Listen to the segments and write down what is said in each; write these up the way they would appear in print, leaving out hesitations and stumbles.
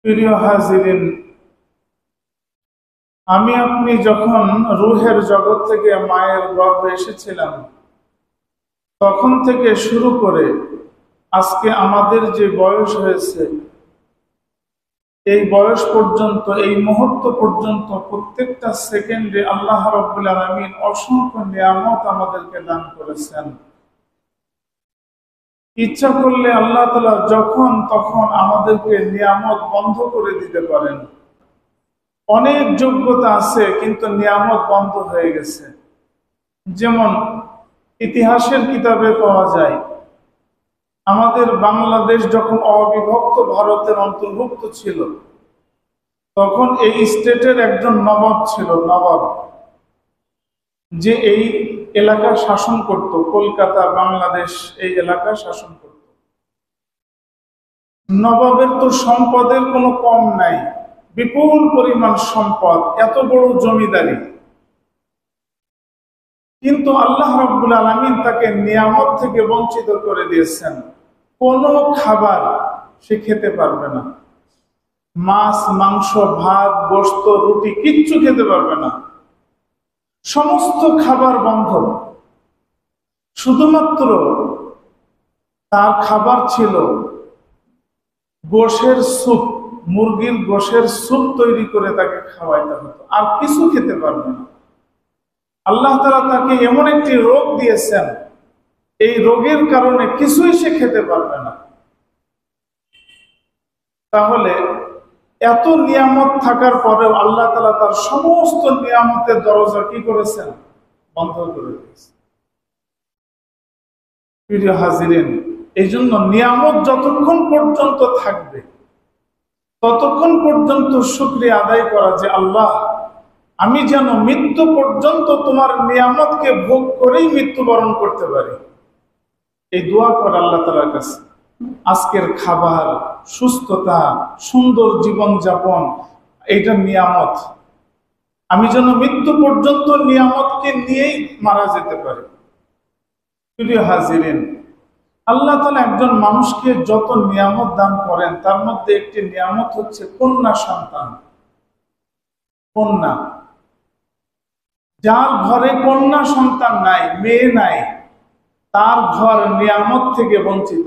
প্রিয় হাজিরিন, আমি আপনি যখন রূহের জগৎ থেকে মায়ের গর্ভে এসেছিলাম তখন থেকে শুরু করে আজকে আমাদের যে বয়স হয়েছে, এই বয়স পর্যন্ত, এই মুহূর্ত পর্যন্ত প্রত্যেকটা সেকেন্ডে আল্লাহ রাব্বুল আলামিন অসংখ্য নিয়ামত আমাদেরকে দান করেছেন। ইচ্ছা করলে আল্লাহ তাআলা যখন তখন আমাদেরকে নিয়ামত বন্ধ করে দিতে পারেন। অনেক যোগ্যতা আছে কিন্তু নিয়ামত বন্ধ হয়ে গেছে। যেমন ইতিহাসের কিতাবে পাওয়া যায়, আমাদের বাংলাদেশ যখন অবিভক্ত ভারতের অন্তর্ভুক্ত ছিল তখন এই স্টেটের একজন নবাব ছিল, নবাব, যে এই এলাকা শাসন করত, কলকাতা, বাংলাদেশ এই এলাকা শাসন করত। নবাবের তো সম্পদের কোনো কম নাই, বিপুল পরিমাণ সম্পদ, এত বড় জমিদারি, কিন্তু আল্লাহ রাব্বুল আলামিন তাকে নিয়ামত থেকে বঞ্চিত করে দিয়েছেন। কোনো খাবার সে খেতে পারবে না, মাছ, মাংস, ভাত, গোশত, রুটি কিচ্ছু খেতে পারবে না, সমস্ত খাবার বন্ধ। শুধুমাত্র তার খাবার ছিল গোশের স্যুপ, মুরগির গোশের স্যুপ তৈরি করে তাকে খাওয়াইতে হতো, আর কিছু খেতে পারবে না। আল্লাহ তাআলা তাকে এমন একটি রোগ দিয়েছেন, এই রোগের কারণে কিছুই সে খেতে পারবে না। তাহলে এত নিয়ামত থাকার পরেও আল্লাহ তাআলা তার সমস্ত নিয়ামতের দরজা কি করেছেন? বন্ধ করে দিয়েছেন। প্রিয় হাজিরিন, এই জন্য নিয়ামত যতক্ষণ পর্যন্ত থাকবে ততক্ষণ পর্যন্ত শুকরিয়া আদায় করা, যে আল্লাহ, আমি যেন মৃত্যু পর্যন্ত তোমার নিয়ামতকে ভোগ করেই মৃত্যুবরণ করতে পারি। এই দোয়া কর আল্লাহ তাআলার কাছে। আজকের খাবার, সুস্থতা, সুন্দর জীবন যাপন, এটা নিয়ামত। আমি যেন মৃত্যু পর্যন্ত নিয়ামতকে নিয়েই মারা যেতে পারি। প্রিয় হাজিরিন, আল্লাহ তাআলা একজন মানুষকে যত নিয়ামত দান করেন তার মধ্যে একটি নিয়ামত হচ্ছে কন্যা সন্তান। কন্যা, যার ঘরে কন্যা সন্তান নাই, মেয়ে নাই, তার ঘর নিয়ামত থেকে বঞ্চিত।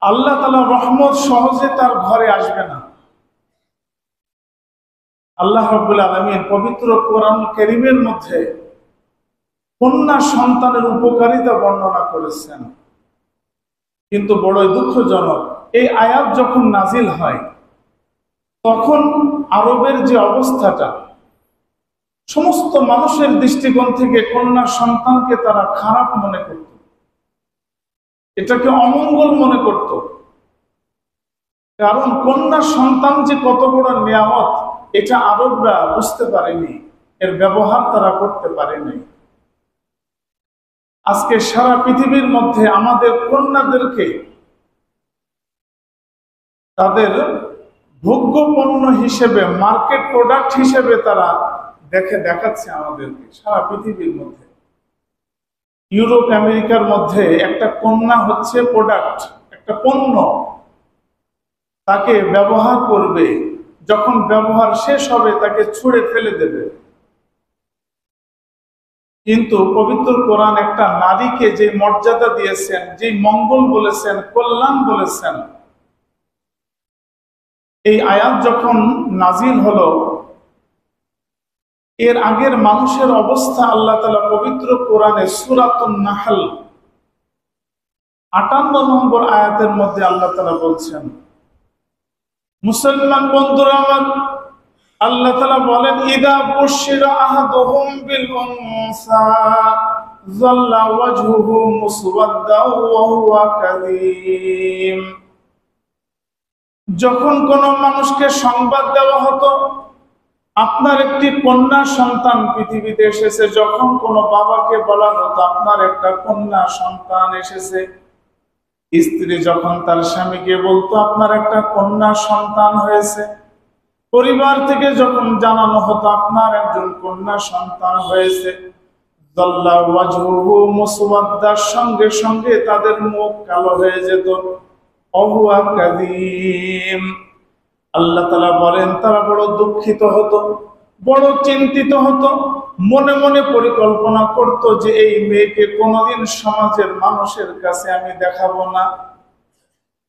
আল্লাহ তাআলা রহমত সহজে তার ঘরে আসবে না। আল্লাহ রাব্বুল আলামিন পবিত্র কোরআন কারীমের মধ্যে কন্যা সন্তানের উপকারিতা বর্ণনা করেছেন। কিন্তু বড়ই দুঃখজনক, এই আয়াত যখন নাজিল হয় তখন আরবের যে অবস্থাটা, সমস্ত মানুষের দৃষ্টিকোণ থেকে কন্যা সন্তানকে তারা খারাপ মনে করত, এটাকে অমঙ্গল মনে করত। কারণ কন্যা সন্তান যে কত বড় নিয়ামত এটা আরবরা বুঝতে পারেনি, এর ব্যবহার তারা করতে পারেনি। আজকে সারা পৃথিবীর মধ্যে আমাদের কন্যাদেরকে তাদের ভোগ্য পণ্য হিসেবে, মার্কেট প্রোডাক্ট হিসেবে তারা দেখাচ্ছে আমাদেরকে সারা পৃথিবীর মধ্যে। ইউরোপ, আমেরিকার মধ্যে একটা কন্যা হচ্ছে প্রোডাক্ট, একটা পণ্য। তাকে ব্যবহার করবে, যখন ব্যবহার শেষ হবে তাকে ছুঁড়ে ফেলে দেবে। কিন্তু পবিত্র কোরআন একটা নারীকে যে মর্যাদা দিয়েছেন, যে মঙ্গল বলেছেন, কল্যাণ বলেছেন, এই আয়াত যখন নাজিল হলো, এর আগের মানুষের অবস্থা আল্লাহ তাআলা পবিত্র কোরআনে সূরাতুন নাহল 58 নম্বর আয়াতের মধ্যে আল্লাহ তাআলা বলছেন, মুসলমান বন্ধুরা আমার, আল্লাহ তাআলা বলেন, ইদা বুশিরা আহাদুহুম বিল উনসা যাল্লা ওয়াজহুহু মুসওয়াদ্দাও ওয়া হুয়া কাযীম। যখন কোন মানুষকে সংবাদ দেওয়া হতো আপনার একটি কন্যা সন্তান পৃথিবীতে এসেছে, যখন কোন বাবাকে বলা হতো আপনার একটা কন্যা সন্তান এসেছে, স্ত্রী যখন তার স্বামীকে বলতো আপনার একটা কন্যা সন্তান হয়েছে, পরিবার থেকে যখন জানানো হতো আপনার একজন কন্যা সন্তান হয়েছে, যাল্লা ওয়াজহুহু মুসওয়াদ্দার সঙ্গে সঙ্গে তাদের মুখ কালো হয়ে যেত, অহুয়া কাযীম। আল্লাহ তাআলা বলেন তারা বড় দুঃখিত হতো, বড় চিন্তিত হতো, মনে মনে পরিকল্পনা করত যে এই মেয়েকে কোনোদিন সমাজের মানুষের কাছে আমি দেখাবো না,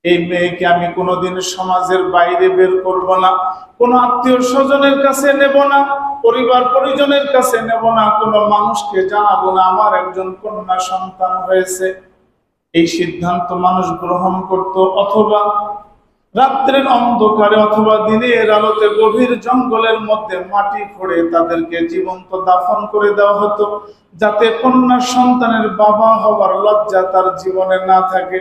এই মেয়েকে আমি কোনোদিন সমাজের বাইরে বের করব না, কোনো আত্মীয় স্বজনের কাছে নেব না, পরিবার পরিজনের কাছে নেব না, কোনো মানুষকে জানাবো না আমার একজন কন্যা সন্তান হয়েছে। এই সিদ্ধান্ত মানুষ গ্রহণ করত, অথবা রাত্রের অন্ধকারে অথবা দিনের আলোতে গভীর জঙ্গলের মধ্যে মাটি খুঁড়ে তাদেরকে জীবন্ত দাফন করে দেওয়া হতো, যাতে কন্যা সন্তানের বাবা হবার লজ্জা তার জীবনে না থাকে।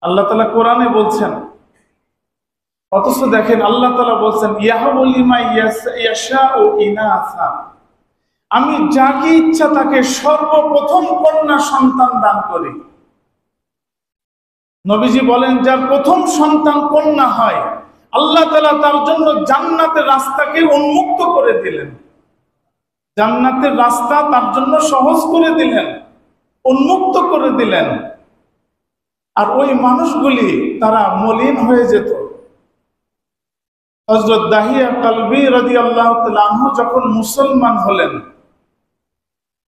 আল্লাহ তাআলা কোরআনে বলছেন, অথচ দেখেন আল্লাহ তাআলা বলছেন ইয়াহাবু লিমান ইয়াশাউ ইনাসা, আমি যাকে ইচ্ছা তাকে সর্বপ্রথম কন্যা সন্তান দান করি। নবীজি বলেন যার প্রথম সন্তান কন্যা হয় আল্লাহ তাআলা তার জন্য জান্নাতের রাস্তাকে উন্মুক্ত করে দিলেন, জান্নাতের রাস্তা তার জন্য সহজ করে দিলেন, উন্মুক্ত করে দিলেন। আর ওই মানুষগুলি তারা মলিন হয়ে যেত। হযরত দাহিয়া কালবি রাদিয়াল্লাহু তাআলা আনহু যখন মুসলমান হলেন,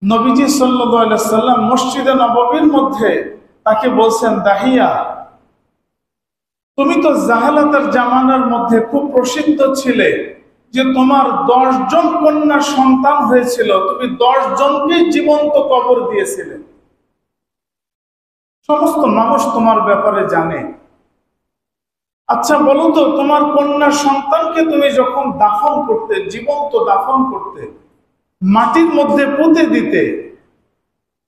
নবীজি সাল্লাল্লাহু আলাইহি ওয়াসাল্লাম মসজিদে নববীর মধ্যে তাকে বলছেন, দাহিয়া তুমি তো জাহালাতের জামানার মধ্যে খুব প্রসিদ্ধ ছিলে যে তোমার 10 জন কন্যা সন্তান হয়েছিল, তুমি 10 জনকে জীবন্ত কবর দিয়েছিলে, সমস্ত মানুষ তোমার ব্যাপারে জানে। আচ্ছা বলো তো, তোমার কন্যা সন্তানকে তুমি যখন দাফন করতে, জীবন্ত দাফন করতে, মাটির মধ্যে পুঁতে দিতে,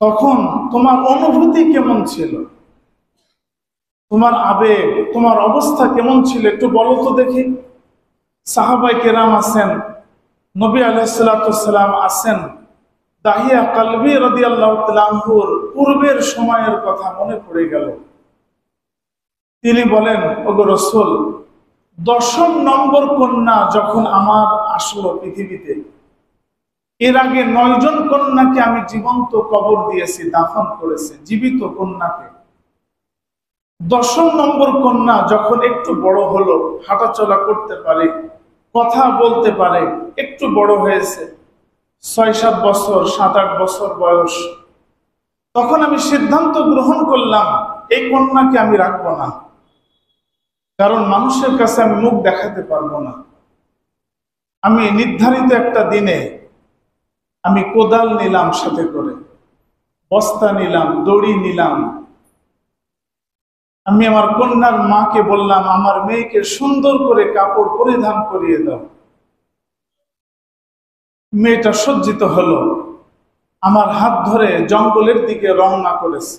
তখন তোমার অনুভূতি কেমন ছিল, তোমার আবেগ, তোমার অবস্থা কেমন ছিল, একটু বলো তো দেখি। সাহাবায়ে কেরাম আছেন, নবী আলাইহিস সালাতু ওয়াস সালাম আছেন, দাহিয়া কালবি রাদিয়াল্লাহু তাআলা আনহুর পূর্বের সময়ের কথা মনে পড়ে গেল। তিনি বলেন, ওগো রাসূল, 10ম নম্বর কন্যা যখন আমার আসলো পৃথিবীতে, এর আগে 9 জন কন্যাকে আমি জীবন্ত কবর দিয়েছি, দাফন করেছি, জীবিত কন্যাকে। 10ম নম্বর কন্যা যখন একটু বড় হলো, হাঁটাচলা করতে পারে, কথা বলতে পারে, একটু বড় হয়েছে, 6-7 বছর, 7-8 বছর বয়স, তখন আমি সিদ্ধান্ত গ্রহণ করলাম এই কন্যাকে আমি রাখবো না, কারণ মানুষের কাছে আমি মুখ দেখাতে পারবো না। আমি নির্ধারিত একটা দিনে আমি কোদাল নিলাম, সাথে করে বস্তা নিলাম, দড়ি নিলাম, আমি আমার কন্যার মাকে বললাম আমার মেয়েকে সুন্দর করে কাপড় পরিধান করিয়ে দাও। মেয়েটা সজ্জিত হলো, আমার হাত ধরে জঙ্গলের দিকে রওনা করেছে।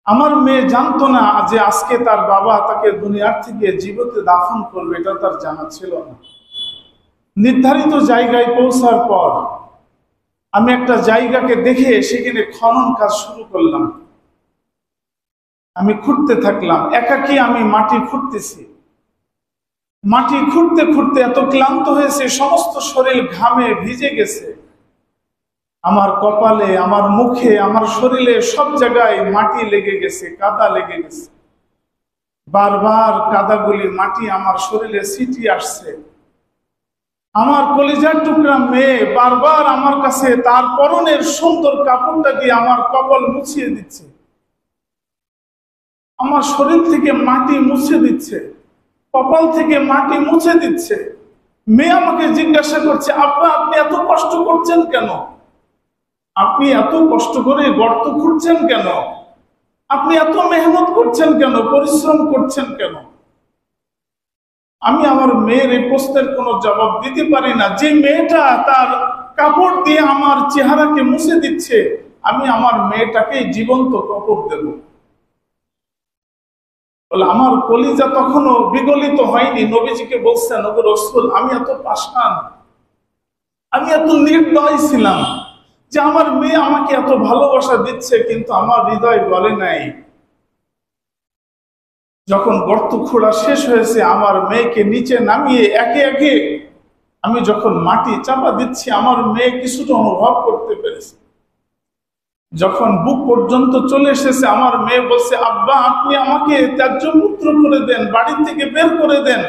আমার মেয়ে জানতো না যে আজকে তার বাবা তাকে দুনিয়ার থেকে জীবিত দাফন করবে, এটা তার জানা ছিল না। নির্ধারিত জায়গায় পৌঁছার পর আমি একটা জায়গাকে দেখে সেখানে খনন কাজ শুরু করলাম। আমি খুঁড়তে থাকলাম, একাকী আমি মাটি খুঁড়তেছি। মাটি খুঁড়তে খুঁড়তে এত ক্লান্ত হয়েছে, সমস্ত শরীর ঘামে ভিজে গেছে, আমার কপালে, আমার মুখে, আমার শরীরে সব জায়গায় মাটি লেগে গেছে, কাদা লেগে গেছে। বারবার কাদাগুলি, মাটি আমার শরীরে ছিটিয়ে আসছে। আমার কলিজার টুকরা মেয়ে বারবার আমার কাছে তার পরনের সুন্দর কাপড়টা দিয়ে আমার কপাল মুছিয়ে দিচ্ছে, আমার শরীর থেকে মাটি মুছে দিচ্ছে, কপাল থেকে মাটি মুছে দিচ্ছে। মেয়ে আমাকে জিজ্ঞাসা করছে, আব্বা আপনি এত কষ্ট করছেন কেন? আপনি এত কষ্ট করে গর্ত খুঁড়ছেন কেন? আপনি এত মেহনত করছেন কেন? পরিশ্রম করছেন কেন? আমি আমার মেয়ের এই প্রশ্নের কোনো জবাব দিতে পারি না। যে মেয়েটা তার কাপড় দিয়ে আমার চেহারাকে মুছে দিচ্ছে, আমি আমার মেয়েটাকে জীবন্ত কবর দেব? বলে আমার কলিজা তখনও বিগলিত হয়নি। নবীজিকে বলছেন, ওগো রাসূল, আমি এত পাষাণ, আমি এত নির্দয় ছিলাম যে আমার মেয়ে আমাকে এত ভালোবাসা দিচ্ছে, কিন্তু আমার হৃদয় বলে নাই। যখন গর্ত খোঁড়া শেষ হয়েছে, আমার মেয়েকে নিচে নামিয়ে একে একে আমি যখন মাটি চাপা দিচ্ছি, আমার মেয়ে কিছুটা অনুভব করতে পেরেছে। যখন বুক পর্যন্ত চলে এসেছে, আমার মেয়ে বলছে, আব্বা আপনি আমাকে ত্যায্য পুত্র করে দেন, বাড়ি থেকে বের করে দেন,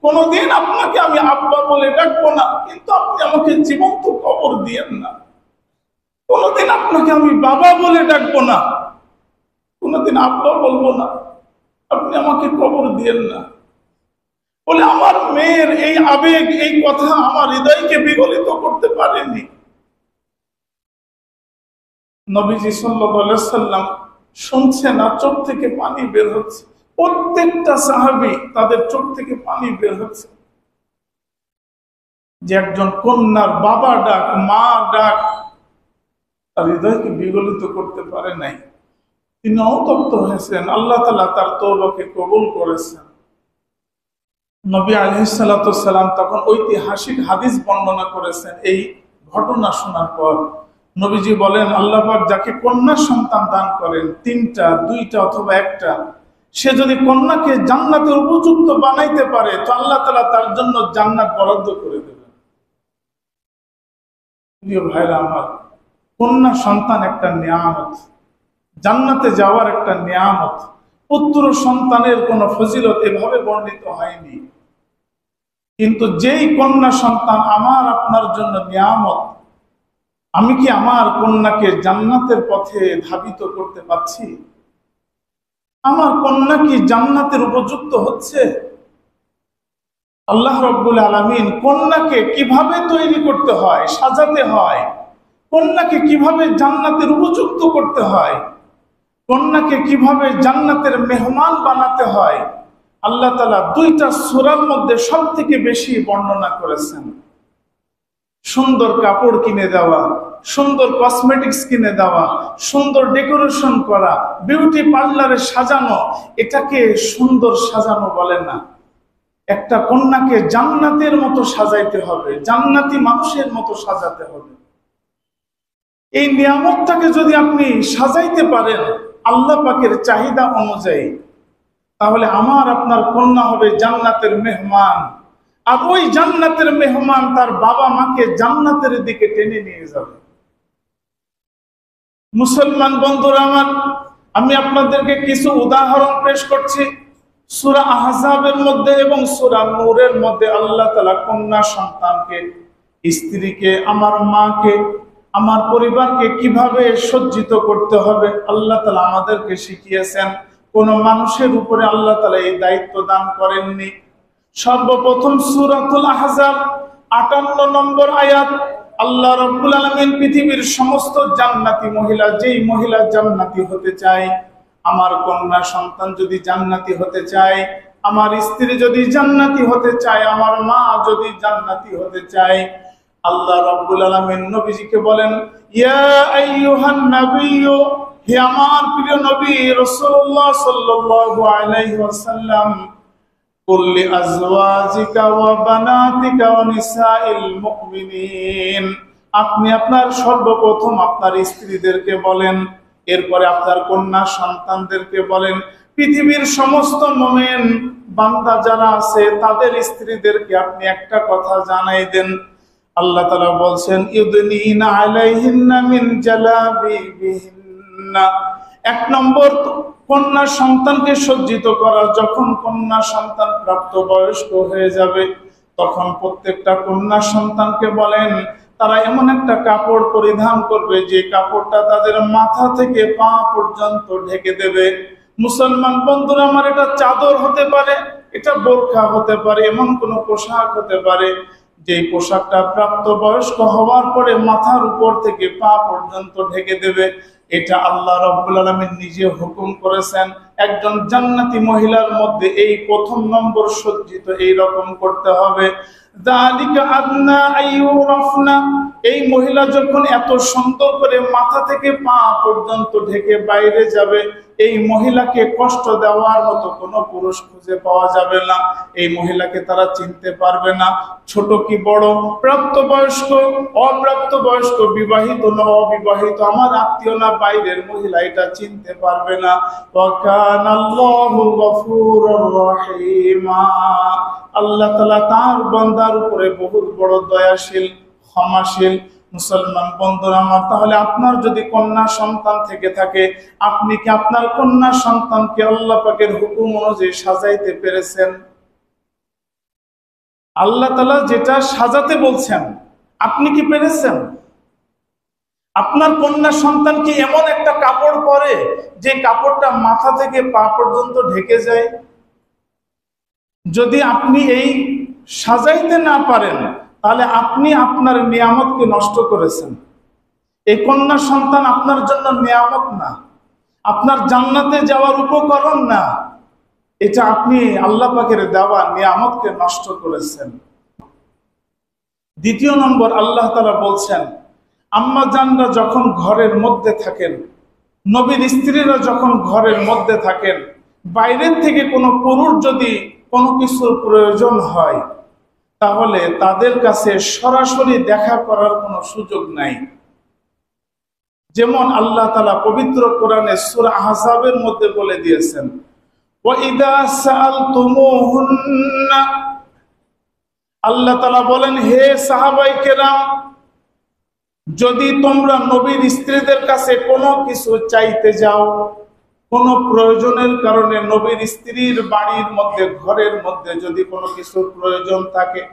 কোনোদিন আপনাকে আমি আব্বা বলে ডাকবো না, কিন্তু আপনি আমাকে জীবন্ত কবর দিয়েন না। কোনোদিন আপনাকে আমি বাবা বলে ডাকবো না, কোনোদিন আব্বা বলবো না, আপনি আমাকে কবর দিয়েন না। বলে আমার মেয়ের এই আবেগ, এই কথা আমার হৃদয়কে বিগলিত করতে পারেনি। নবীজি সাল্লাল্লাহু আলাইহি সাল্লাম শুনছে না, চোখ থেকে পানি বের হচ্ছে। প্রত্যেকটা সাহাবী তাদের চোখ থেকে পানি বের হচ্ছে যে একজন কন্যার বাবা ডাক, মা ডাক তার হৃদয়কে বিগলিত করতে পারে নাই। তিনি অনুতপ্ত হয়েছেন, আল্লাহ তাআলা তার তওবাকে কবুল করেছেন। নবী আলাইহিস সালাতু ওয়াস সালাম তখন ঐতিহাসিক হাদিস বর্ণনা করেছেন। এই ঘটনা শোনার পর নবীজি বলেন, আল্লাহ পাক যাকে কন্যা সন্তান দান করেন, 3টা, 2টা অথবা 1টা, সে যদি কন্যাকে জান্নাতের উপযুক্ত বানাইতে পারে তো আল্লাহ তাআলা তার জন্য জান্নাত বরাদ্দ করে দেবেন। প্রিয় ভাইরা আমার, কন্যা সন্তান একটা নিয়ামত, জান্নাতে যাওয়ার একটা নিয়ামত। পুত্র সন্তানের কোনো ফজিলত এভাবে বর্ণিত হয়নি, কিন্তু যেই কন্যা সন্তান আমার আপনার জন্য নিয়ামত, আমি কি আমার কন্যাকে জান্নাতের পথে ধাবিত করতে পারছি? আমার কন্যা কি জান্নাতের উপযুক্ত হচ্ছে? আল্লাহ রাব্বুল আলামিন কন্যাকে কিভাবে তৈরি করতে হয়, সাজাতে হয়, কন্যাকে কিভাবে জান্নাতের উপযুক্ত করতে হয়, কন্যাকে কিভাবে জান্নাতের মেহমান বানাতে হয়, আল্লাহ তাআলা 2টা সূরার মধ্যে সবথেকে বেশি বর্ণনা করেছেন। সুন্দর কাপড় কিনে দেওয়া, সুন্দর কসমেটিক্স কিনে দেওয়া, সুন্দর ডেকোরেশন করা, বিউটি পার্লারে সাজানো, এটাকে সুন্দর সাজানো বলে না। একটা কন্যাকে জান্নাতের মতো সাজাইতে হবে, জান্নাতি মানুষের মতো সাজাতে হবে। এই নিয়ামতটাকে যদি আপনি সাজাইতে পারেন আল্লাহ পাকের চাহিদা অনুযায়ী, তাহলে আমার আপনার কন্যা হবে জান্নাতের মেহমান। আর ওই জান্নাতের মেহমান তার বাবা মাকে জান্নাতের দিকে টেনে নিয়ে যাবে। মুসলমান বন্ধুরা আমার, আমি আপনাদেরকে কিছু উদাহরণ পেশ করছি। সূরা আহজাবের মধ্যে এবং সূরা নূরের মধ্যে আল্লাহ তাআলা কন্যা সন্তানকে, স্ত্রীকে, আমার মাকে, আমার পরিবারকে কিভাবে সজ্জিত করতে হবে আল্লাহ তাআলা আমাদেরকে শিখিয়েছেন। কোন মানুষের উপরে আল্লাহ তাআলা এই দায়িত্ব দান করেননি। সর্বপ্রথম সূরাতুল আহজাব 58 নম্বর আয়াত, আল্লাহ রাব্বুল আলামিন পৃথিবীর সমস্ত জান্নাতি মহিলা, যেই মহিলা জান্নাতি হতে চায়, আমার কন্যা সন্তান যদি জান্নাতি হতে চায়, আমার স্ত্রী যদি জান্নাতি হতে চায়, আমার মা যদি জান্নাতি হতে চায়, আল্লাহ রাব্বুল আলামিন নবীজিকে বলেন, ইয়া আইয়ুহান নাবিয়্যু, হে আমার প্রিয় নবী রাসূলুল্লাহ সাল্লাল্লাহু আলাইহি ওয়াসাল্লাম, কুল্লি আজওয়াজিকা ওয়া বানাতিকা ওয়া নিসাইল মুমিনিন, আপনি আপনার সর্বপ্রথম আপনার স্ত্রীদেরকে বলেন, এরপরে আপনার কন্যা সন্তানদেরকে বলেন, পৃথিবীর সমস্ত মুমিন বান্দা যারা আছে তাদের স্ত্রীদেরকে আপনি একটা কথা জানাই দেন। আল্লাহ তাআলা বলছেন, ইউদনিনা আলাইহিন্না মিন জালাবিবিহিন্না। 1 নম্বর, কন্যা সন্তানকে সজ্জিত করা। যখন কন্যা সন্তান প্রাপ্তবয়স্ক হয়ে যাবে তখন প্রত্যেকটা কন্যা সন্তানকে বলেন তারা এমন একটা কাপড় পরিধান করবে যে কাপড়টা তাদের মাথা থেকে পা পর্যন্ত ঢেকে দেবে। মুসলমান বন্ধুরা আমার, এটা চাদর হতে পারে, এটা বোরকা হতে পারে, এমন কোন পোশাক হতে পারে যে পোশাকটা প্রাপ্তবয়স্ক হওয়ার পরে মাথার উপর থেকে পা পর্যন্ত ঢেকে দেবে। এটা আল্লাহ রাব্বুল আলামিন নিজে হুকুম করেছেন। একজন জান্নাতি মহিলার মধ্যে এই 1 নম্বর সজ্জিত এই রকম করতে হবে। যালিকা আদনা আইয়ুরাফনা, এই মহিলা যখন এত সুন্দর করে মাথা থেকে পা পর্যন্ত ঢেকে বাইরে যাবে, এই মহিলাকে কষ্ট দেওয়ার মতো কোনো পুরুষ খুঁজে পাওয়া যাবে না। এই মহিলাকে তারা চিনতে পারবে না, ছোট কি বড়, প্রাপ্তবয়স্ক, অপ্রাপ্তবয়স্ক, বিবাহিত না অবিবাহিত, আমার আত্মীয় না বাইরের মহিলা, এটা চিনতে পারবে না। ওয়া কানাল্লাহু গফুরুর রহিমা, আল্লাহ তাআলা তার বান্দার উপরে বহুত বড় দয়াশীল, ক্ষমাশীল, মুসলমান বন্ধুরা আমার, তাহলে আপনার যদি কন্যা সন্তান থেকে থাকে, আপনি কি আপনার কন্যা সন্তানকে আল্লাহ পাকের হুকুম অনুযায়ী সাজাইতে পেরেছেন? আল্লাহ তাআলা যেটা সাজাতে বলছেন আপনি কি পেরেছেন? আপনার কন্যা সন্তান কি এমন একটা কাপড় পরে যে কাপড়টা মাথা থেকে পা পর্যন্ত ঢেকে যায়? যদি আপনি এই সাজাইতে না পারেন, তাহলে আপনি আপনার নিয়ামতকে নষ্ট করেছেন। এই কন্যা সন্তান আপনার জন্য নিয়ামত না, আপনার জান্নাতে যাওয়ার উপকরণ না, এটা আপনি আল্লাহ পাকের দেওয়া নিয়ামতকে নষ্ট করেছেন। দ্বিতীয় নম্বর, আল্লাহ তাআলা বলছেন আম্মা জানরা যখন ঘরের মধ্যে থাকেন, নবীর স্ত্রীরা যখন ঘরের মধ্যে থাকেন, বাইরের থেকে কোনো পুরুষ যদি কোনো কিছুর প্রয়োজন হয়, তাহলে তাদের কাছে সরাসরি দেখা করার কোনো সুযোগ নাই। যেমন আল্লাহ তাআলা পবিত্র কোরআনে সূরা আহজাবের মধ্যে বলে দিয়েছেন, ওয়াইদা সাআলতুমুহুন্না, আল্লাহ তাআলা বলেন, হে সাহাবায়ে কেরাম, যদি তোমরা নবীর স্ত্রীদের কাছে কোনো কিছু চাইতে যাও, কোনো প্রয়োজনের কারণে নবীর স্ত্রীর বাড়ির মধ্যে, ঘরের মধ্যে যদি কোনো কিছু প্রয়োজন থাকে,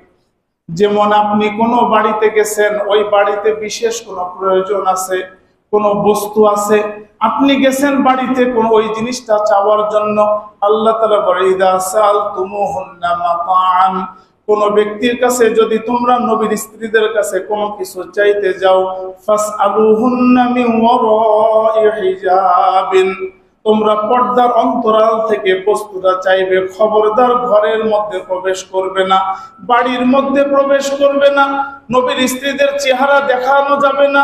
যেমন আপনি কোনো বাড়িতে গেছেন, ওই বাড়িতে বিশেষ কোনো প্রয়োজন আছে, কোনো বস্তু আছে, আপনি গেছেন বাড়িতে কোন ওই জিনিসটা চাওয়ার জন্য, আল্লাহ তাআলা বলে ইদা সাআলতুমুহুন্না মাতাআন, কোন ব্যক্তির কাছে যদি তোমরা নবীর স্ত্রীদের কাছে কোনো কিছু চাইতে যাও, ফাসআলুহুন্না মিন ওয়ারাই হিজাবিন, তোমরা পর্দার অন্তরাল থেকে বস্তুটা চাইবে, খবরদার ঘরের মধ্যে প্রবেশ করবে না, বাড়ির মধ্যে প্রবেশ করবে না, নবীর স্ত্রীদের চেহারা দেখানো যাবে না,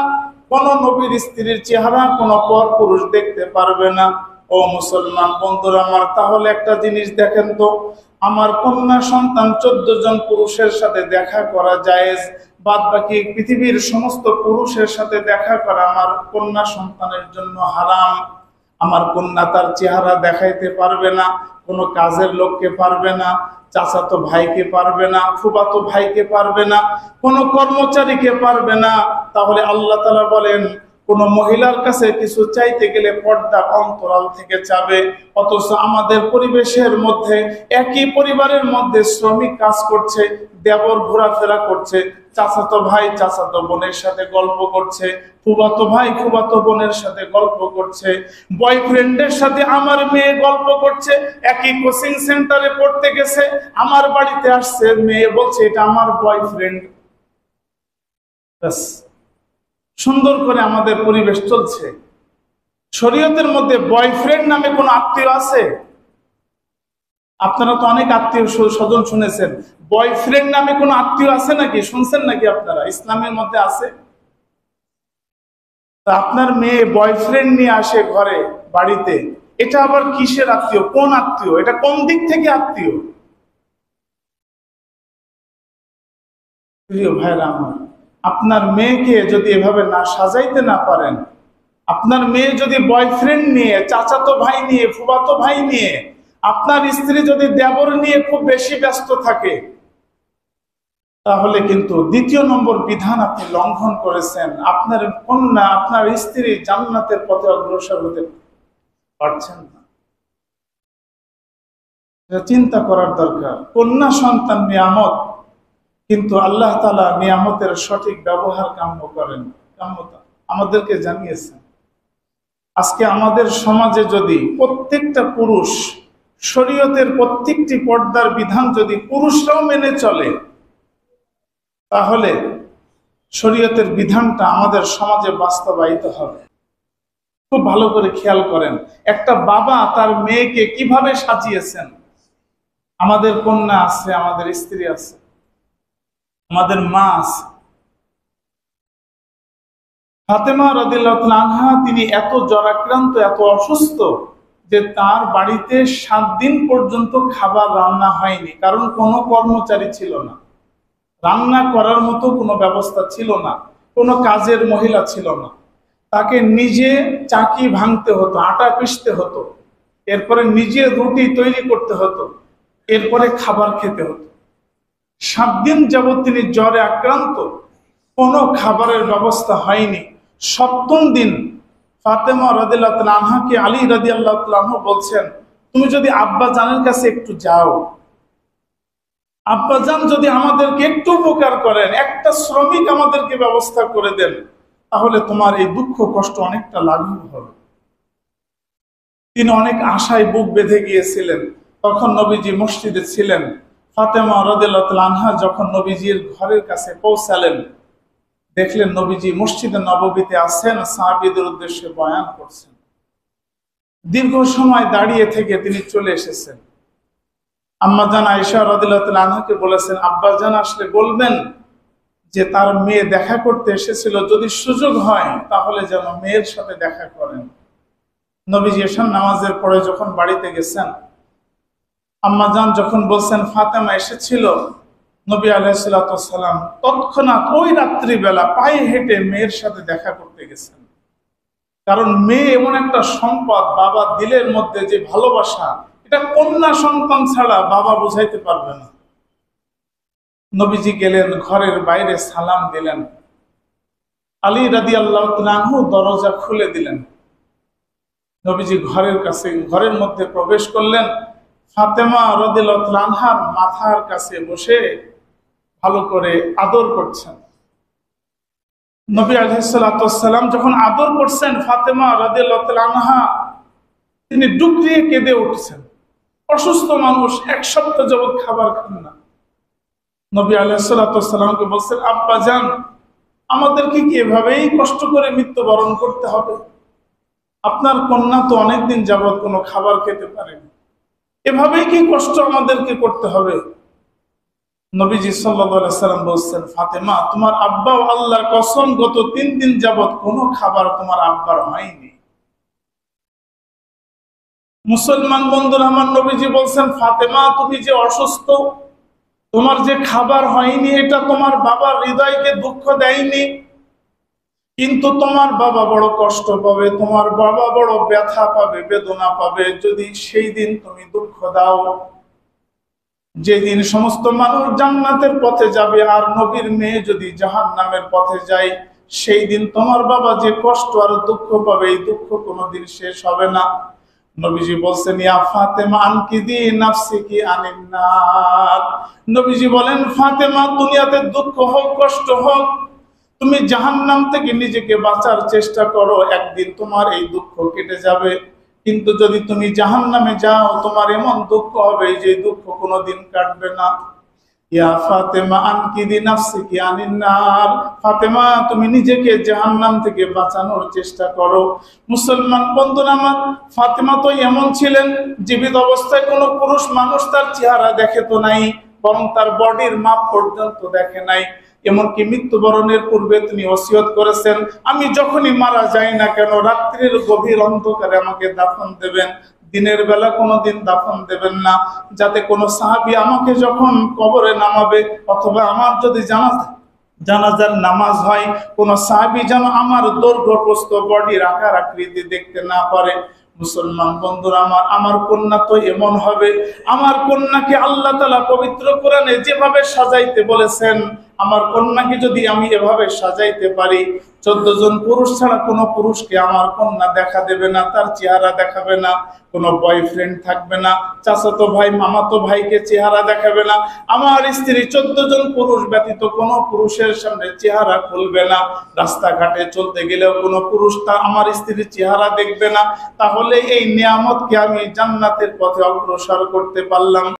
কোন নবীর স্ত্রীর চেহারা কোন পর পুরুষ দেখতে পারবে না। ও মুসলমান বন্ধুরা আমার, তাহলে একটা জিনিস দেখেন তো, আমার কন্যা সন্তান 14 জন পুরুষের সাথে দেখা করা জায়েজ, বাদ বাকি পৃথিবীর সমস্ত পুরুষের সাথে দেখা করা আমার কন্যা সন্তানের জন্য হারাম। আমার কন্যা তার চেহারা দেখাইতে পারবে না, কোনো কাজের লোককে পারবে না, চাচাতো ভাইকে পারবে না, ফুফাতো ভাইকে পারবে না, কোনো কর্মচারীকে পারবে না। তাহলে আল্লাহ তাআলা বলেন কোন মহিলার কাছে কিছু চাইতে গেলে পর্দা অন্তরাল থেকে চাবে। অথচ আমাদের পরিবেশের মধ্যে, একই পরিবারের মধ্যে শ্রমিক কাজ করছে, দেবর ঘোরাফেরা করছে, চাচাতো ভাই চাচাতো বোনের সাথে গল্প করছে, ফুফাতো ভাই ফুফাতো বোনের সাথে গল্প করছে, বয়ফ্রেন্ডের সাথে আমার মেয়ে গল্প করছে, একই কোচিং সেন্টারে পড়তে গেছে, আমার বাড়িতে আসছে, মেয়ে বলছে এটা আমার বয়ফ্রেন্ড। সুন্দর করে আমাদের পরিবেশ চলছে। শরীয়তের মধ্যে বয়ফ্রেন্ড নামে কোন আত্মীয় আছে? আপনারা তো অনেক আত্মীয় স্বজন শুনেছেন, বয়ফ্রেন্ড নামে কোন আত্মীয় আছে নাকি? শুনছেন নাকি আপনারা? ইসলামের মধ্যে আছে? তা আপনার মেয়ে বয়ফ্রেন্ড নিয়ে আসে ঘরে, বাড়িতে, এটা আবার কিসের আত্মীয়? কোন আত্মীয়? এটা কোন দিক থেকে আত্মীয়? প্রিয় ভাইরা আমার, আপনার মেয়েকে যদি এভাবে না সাজাইতে না পারেন, আপনার মেয়ে যদি বয়ফ্রেন্ড নিয়ে, চাচাতো ভাই নিয়ে, ফুফাতো ভাই নিয়ে, আপনার স্ত্রী যদি দেবর নিয়ে খুব বেশি ব্যস্ত থাকে, তাহলে কিন্তু দ্বিতীয় নম্বর বিধান আপনি লঙ্ঘন করেছেন। আপনার কন্যা, আপনার স্ত্রী জান্নাতের পথে অগ্রসর হতে পারছেন না। চিন্তা করার দরকার। কন্যা সন্তান নিয়ামত, কিন্তু আল্লাহ তাআলা নিয়ামতের সঠিক ব্যবহার কাম্য করেন, কাম্যতা আমাদেরকে জানিয়েছেন। আজকে আমাদের সমাজে যদি প্রত্যেকটা পুরুষ শরীয়তের প্রত্যেকটি পর্দার বিধান যদি পুরুষরাও মেনে চলে, তাহলে শরীয়তের বিধানটা আমাদের সমাজে বাস্তবায়িত হবে। খুব ভালো করে খেয়াল করেন, একটা বাবা তার মেয়েকে কিভাবে সাজিয়েছেন। আমাদের কন্যা আছে, আমাদের স্ত্রী আছে, আমাদের মা আছে। ফাতেমা রাদিয়াল্লাহু তাআলা আনহা, তিনি এত জ্বরাক্রান্ত, এত অসুস্থ যে তার বাড়িতে 7 দিন পর্যন্ত খাবার রান্না হয়নি, কারণ কোনো কর্মচারী ছিল না, রান্না করার মতো কোনো ব্যবস্থা ছিল না, কোনো কাজের মহিলা ছিল না। তাকে নিজে চাকি ভাঙতে হতো, আটা পিষতে হতো, এরপরে নিজে রুটি তৈরি করতে হতো, এরপরে খাবার খেতে হতো। 7 দিন যাবৎ তিনি জ্বরে আক্রান্ত, কোনো খাবারের ব্যবস্থা হয়নি। সপ্তম দিন ফাতেমা রাদিয়াল্লাহু তাআলা আনহাকে আলী রাদিয়াল্লাহু তাআলা আনহু বলছেন, তুমি যদি আব্বা জানের কাছে একটু যাও, আব্বা জান যদি আমাদেরকে একটু উপকার করেন, একটা শ্রমিক আমাদেরকে ব্যবস্থা করে দেন, তাহলে তোমার এই দুঃখ কষ্ট অনেকটা লাঘব হবে। তিনি অনেক আশায় বুক বেঁধে গিয়েছিলেন। তখন নবীজি মসজিদে ছিলেন। ফাতেমা রাদিয়াল্লাহু তাআলা আনহা যখন নবীজির ঘরের কাছে পৌঁছালেন, দেখলেন নবীজি মসজিদে নববীতে আছেন, সাহাবীদের উদ্দেশ্যে বয়ান করছেন। দীর্ঘ সময় দাঁড়িয়ে থেকে তিনি চলে এসেছেন। আম্মা জান আয়েশা রাদিয়াল্লাহু তাআলা আনহাকে বলেছেন, আব্বা জান আসলে বলবেন যে তার মেয়ে দেখা করতে এসেছিল, যদি সুযোগ হয় তাহলে যেন মেয়ের সাথে দেখা করেন। নবীজি এশার নামাজের পরে যখন বাড়িতে গেছেন, আম্মা জান যখন বলছেন ফাতেমা এসেছিল, নবী আলাইহিস সালাতু ওয়াস সালাম তৎক্ষণাৎ ওই রাত্রিবেলা পায়ে হেঁটে মেয়ের সাথে দেখা করতে গেছেন। কারণ মেয়ে এমন একটা সম্পদ, বাবা দিলের মধ্যে যে ভালোবাসা, এটা কন্যা সন্তান ছাড়া বাবা বুঝাইতে পারবে না। নবীজি গেলেন, ঘরের বাইরে সালাম দিলেন। আলী রাদিয়াল্লাহু তাআলা আনহু দরজা খুলে দিলেন। নবীজি ঘরের মধ্যে প্রবেশ করলেন। ফাতেমা রাদিয়াল্লাহু তাআলা আনহার মাথার কাছে বসে ভালো করে আদর করছেন। নবী আলাইহিস সালাতু ওয়াস সালাম যখন আদর করছেন, ফাতেমা রাদিয়াল্লাহু তাআলা আনহা তিনি ডুকরিয়ে কেঁদে উঠছেন। অসুস্থ মানুষ, এক সপ্তাহ যাবত খাবার খান না। নবী আলাইহিস সালাতু ওয়াস সালামকে বলছেন, আব্বা জান, আমাদেরকে কি এভাবেই কষ্ট করে মৃত্যুবরণ করতে হবে? আপনার কন্যা তো অনেকদিন যাবত কোনো খাবার খেতে পারেনি, এভাবেই কি কষ্ট আমাদেরকে করতে হবে? নবীজি সাল্লাল্লাহু আলাইহি সাল্লাম বলছেন, ফাতেমা, তোমার আব্বা আল্লাহর কসম গত 3 দিন যাবত কোনো খাবার তোমার আব্বার হয়নি। মুসলমান বন্ধুরা আমার, নবীজি বলছেন, ফাতেমা, তুমি যে অসুস্থ, তোমার যে খাবার হয়নি, এটা তোমার বাবার হৃদয়কে দুঃখ দেয়নি, কিন্তু তোমার বাবা বড় কষ্ট পাবে, তোমার বাবা বড় ব্যথা পাবে, বেদনা পাবে যদি সেই দিন তুমি দুঃখ দাও। যেদিন সমস্ত মানুষ জান্নাতের পথে যাবে আর নবীর মেয়ে যদি জাহান্নামের পথে যায়, সেই দিন তোমার বাবা যে কষ্ট আর দুঃখ পাবে, এই দুঃখ কোনোদিন শেষ হবে না। নবীজি বলছেন, ইয়া ফাতেমা আনকিদি নাফসিকি আনিন নার। নবীজি বলেন, ফাতেমা, দুনিয়াতে দুঃখ হোক, কষ্ট হোক, তুমি জাহান্নাম থেকে নিজেকে বাঁচার চেষ্টা করো, একদিন তোমার এই দুঃখ কেটে যাবে। কিন্তু যদি তুমি জাহান্নামে যাও, তোমার এমন দুঃখ হবে যে দুঃখ কোনোদিন কাটবে না। ইয়া ফাতেমা আনকিদি নাফসিকি আনিন নার। ফাতেমা, তুমি নিজেকে জাহান্নাম থেকে বাঁচানোর চেষ্টা করো। মুসলমান বন্ধুরা আমার, ফাতেমা তো এমন ছিলেন, জীবিত অবস্থায় কোনো পুরুষ মানুষ তার চেহারা দেখে তো নাই, বরং তার বডির মাপ পর্যন্ত দেখে নাই। এমনকি মৃত্যুবরণের পূর্বে তিনি ওসিয়ত করেছেন, আমি যখনই মারা যাই না কেন, রাত্রির গভীর অন্ধকারে আমাকে দাফন দেবেন, দিনের বেলা কোনোদিন দাফন দেবেন না, যাতে কোনো সাহাবী আমাকে যখন কবরে নামাবে, অথবা আমার যদি জানাজার নামাজ হয়, কোন সাহাবী যেন আমার দৈর্ঘ্য প্রস্থ বডির আকার আকৃতি দেখতে না পারে। মুসলমান বন্ধুরা আমার কন্যা তো এমন হবে, আমার কন্যাকে আল্লাহ তাআলা পবিত্র কোরআনে যেভাবে সাজাইতে বলেছেন, আমার কন্যাকে যদি আমি এভাবে সাজাইতে পারি, 14 জন পুরুষ ছাড়া কোনো পুরুষকে আমার কন্যা দেখা দেবে না, তার চেহারা দেখাবে না, কোনো বয়ফ্রেন্ড থাকবে না, চাচাতো ভাই মামাতো ভাইকে চেহারা দেখাবে না, আমার স্ত্রী 14 জন পুরুষ ব্যতীত কোনো পুরুষের সামনে চেহারা খুলবে না, রাস্তাঘাটে চলতে গেলেও কোনো পুরুষ আমার স্ত্রীর চেহারা দেখবে না। তাহলে এই নিয়ামতকে আমি জান্নাতের পথে অগ্রসর করতে পারলাম।